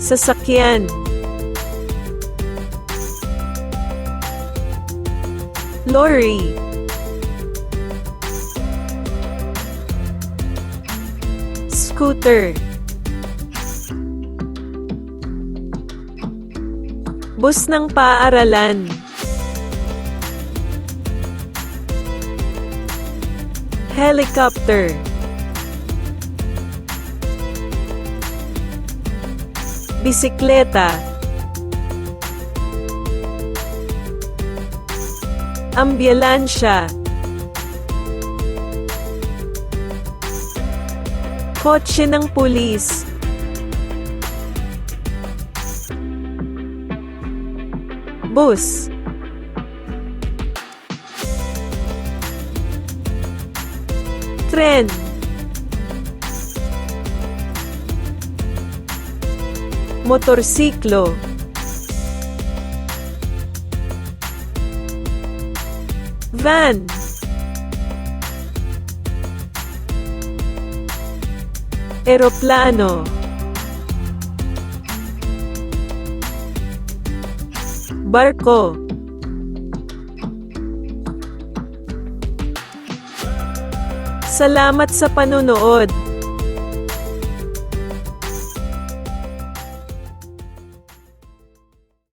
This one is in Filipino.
Sasakyan. Lorry. Scooter. Bus ng paaralan. Helicopter. Bisikleta. Ambulansya. Kotse ng pulis. Bus. Tren. Motorsiklo. Van. Eroplano. Barko. Salamat sa panunood.